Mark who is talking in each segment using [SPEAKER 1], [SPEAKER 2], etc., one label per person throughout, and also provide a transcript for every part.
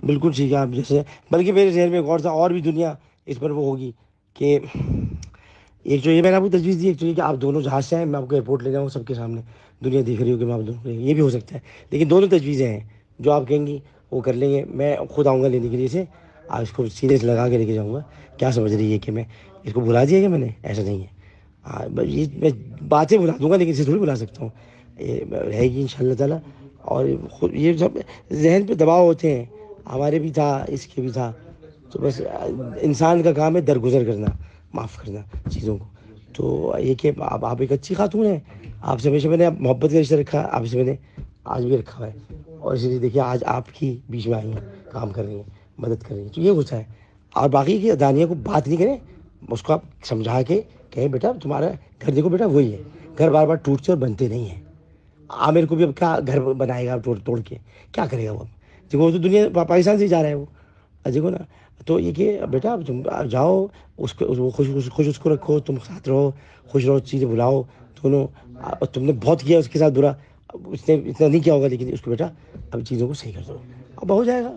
[SPEAKER 1] بالکل ٹھیک ہے آپ جیسے، بلکہ میرے ذہن میں ایک اور تھا، اور بھی دنیا اس پر وہ ہوگی کہ ایک جو یہ میں نے آپ کو تجویز دی، ایک تو یہ کہ آپ دونوں جہاز سے آئیں، میں آپ کو ایئرپورٹ لے جاؤں سب کے سامنے، دنیا دیکھ رہی ہو کہ میں آپ دونوں، یہ بھی ہو سکتا ہے، لیکن دونوں تجویزیں ہیں، جو آپ کہیں گی وہ کر لیں گے، میں خود آؤں گا لینے کے لیے اسے، اس کو سیریس لگا کے لے کے جاؤں گا. کیا سمجھ رہی ہے کہ میں اس کو بلا دیا کہ میں نے؟ ایسا نہیں ہے. یہ میں باتیں بلا دوں گا لیکن اسے تھوڑی بلا سکتا ہوں، یہ رہے گی ان شاء اللہ تعالیٰ. اور خود یہ سب ذہن پہ دباؤ ہوتے ہیں، ہمارے بھی تھا، اس کے بھی تھا، تو بس انسان کا کام ہے درگزر کرنا، معاف کرنا چیزوں کو. تو یہ کہ آپ ایک اچھی خاتون ہیں، آپ سے ہمیشہ میں نے محبت کا رشتہ رکھا، آپ سے میں نے آج بھی رکھا ہوا ہے، اور اسی لیے دیکھیے آج آپ کی بیچ میں آئی ہیں، کام کر رہی ہیں، مدد کر رہی ہیں، تو یہ کچھ ہے. اور باقی کی دانیہ کو بات نہیں کریں، اس کو آپ سمجھا کے کہیں بیٹا تمہارا گھر دیکھو بیٹا وہی ہے، گھر بار بار ٹوٹتے اور بنتے نہیں ہیں. عامر کو بھی اب کیا گھر بنائے گا توڑ کے، کیا کرے گا وہ؟ دیکھو وہ تو دنیا پاکستان سے ہی جا رہا ہے وہ، دیکھو نا. تو یہ کہ بیٹا تم جاؤ، اس کو خوش اس کو رکھو، تم ساتھ رہو، خوش رہو، چیزیں بلاؤ دونوں. تم نے بہت کیا اس کے ساتھ برا، اس نے اتنا نہیں کیا ہوگا، لیکن اس کو بیٹا اب چیزوں کو صحیح کر دو، اب ہو جائے گا.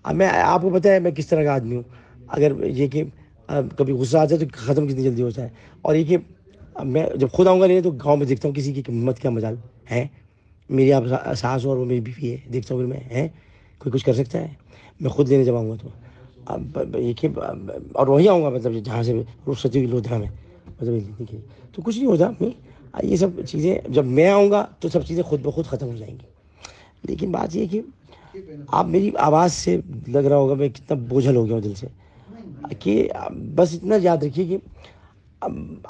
[SPEAKER 1] اب میں آپ کو پتہ ہے میں کس طرح کا آدمی ہوں، اگر یہ کہ کبھی غصہ آ جائے تو ختم کتنی جلدی ہوتا ہے. اور یہ کہ میں جب خود آؤں گا نہیں تو گاؤں میں دیکھتا ہوں کسی کی ہمت کیا مجال ہے. میری آپ ساس اور وہ میری بیوی ہے، دیکھتا ہوں کہ میں ہے کوئی کچھ کر سکتا ہے. میں خود لینے جب آؤں گا تو اب یہ کہ اور وہیں آؤں گا، مطلب جہاں سے رخصتی ہوئی لودھا میں، مطلب لینے کے لیے تو کچھ نہیں ہوتا. یہ سب چیزیں جب میں آؤں گا تو سب چیزیں خود بخود ختم ہو جائیں گی. لیکن بات یہ کہ آپ میری آواز سے لگ رہا ہوگا میں کتنا بوجھل ہو گیا ہوں دل سے، کہ بس اتنا یاد رکھیے کہ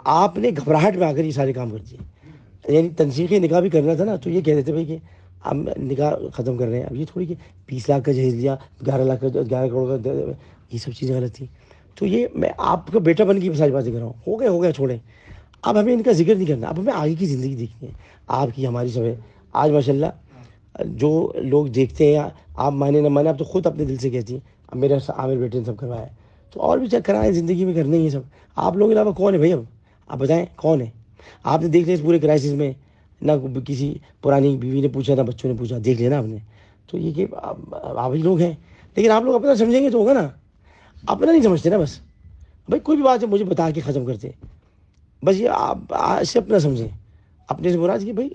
[SPEAKER 1] آپ نے گھبراہٹ میں آ کر یہ سارے کام کر دیے. یعنی تنسیقی نکاح بھی کرنا تھا نا، تو یہ کہہ دیتے بھائی کہ ہم نکاح ختم کر رہے ہیں. اب یہ تھوڑی کہ 20 لاکھ کا جہیز لیا، 11 لاکھ کا، 11 کروڑ کا، یہ سب چیزیں غلط تھیں. تو یہ میں آپ کا بیٹا بن کے ساری باتیں کر رہا ہوں. ہو گیا چھوڑیں، اب ہمیں ان کا ذکر نہیں کرنا، اب ہمیں آگے کی زندگی دیکھنی ہے. آپ کی ہماری سب ہے. آج ماشاء اللہ جو لوگ دیکھتے ہیں، آپ مانے نہ مانے، آپ تو خود اپنے دل سے کہتی ہیں اب میرے عامر بیٹے نے سب کروایا ہے، تو اور بھی چیک کرائیں زندگی میں، کرنا ہی ہے سب. آپ لوگوں کے علاوہ کون ہے بھائی؟ اب آپ بتائیں کون ہے؟ آپ نے دیکھ لیا اس پورے کرائسس میں، نہ کسی پرانی بیوی نے پوچھا، نہ بچوں نے پوچھا، دیکھ لینا آپ نے. تو یہ کہ آپ ہی لوگ ہیں، لیکن آپ لوگ اپنا سمجھیں گے تو ہوگا نا. اپنا نہیں سمجھتے نا، بس بھائی کوئی بھی بات ہے مجھے بتا کے ختم کرتے، بس یہ آپ سے اپنا سمجھیں، اپنے سے مراد کہ بھائی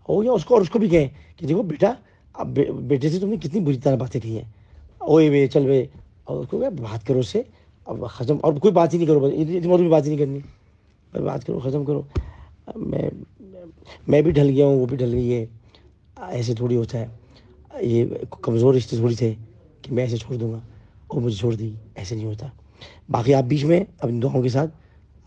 [SPEAKER 1] ہو گیا. اس کو اور اس کو بھی کہیں کہ دیکھو بیٹا، اب بیٹے سے تم نے کتنی بری طرح باتیں کی ہیں، اوئے وے چل وے، اور اس کو بات کرو اس سے، اب ختم. اور کوئی بات ہی نہیں کرو، اور بھی بات ہی نہیں کرنی، پر بات کرو، ختم کرو. میں بھی ڈھل گیا ہوں، وہ بھی ڈھل گئی ہے. ایسے تھوڑی ہوتا ہے، یہ کمزور رشتے تھوڑی تھے کہ میں ایسے چھوڑ دوں گا اور مجھے چھوڑ دی، ایسے نہیں ہوتا. باقی آپ بیچ میں اپنی دعاؤں کے ساتھ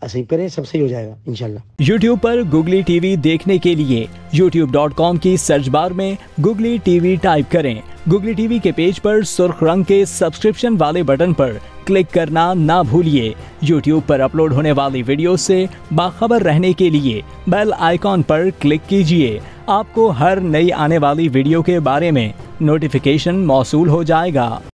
[SPEAKER 1] صحیح کریں، سب صحیح ہو جائے گا انشاءاللہ.
[SPEAKER 2] یوٹیوب پر گوگلی ٹی وی دیکھنے کے لیے youtube.com کی سرچ بار میں گوگلی ٹی وی ٹائپ کریں. گوگلی ٹی وی کے پیج پر سرخ رنگ کے سبسکرپشن والے بٹن پر کلک کرنا نہ بھولیے. یوٹیوب پر اپلوڈ ہونے والی ویڈیو سے باخبر رہنے کے لیے بیل آئیکن پر کلک کیجیے. آپ کو ہر نئی آنے والی ویڈیو کے بارے میں نوٹیفیکیشن موصول ہو جائے گا.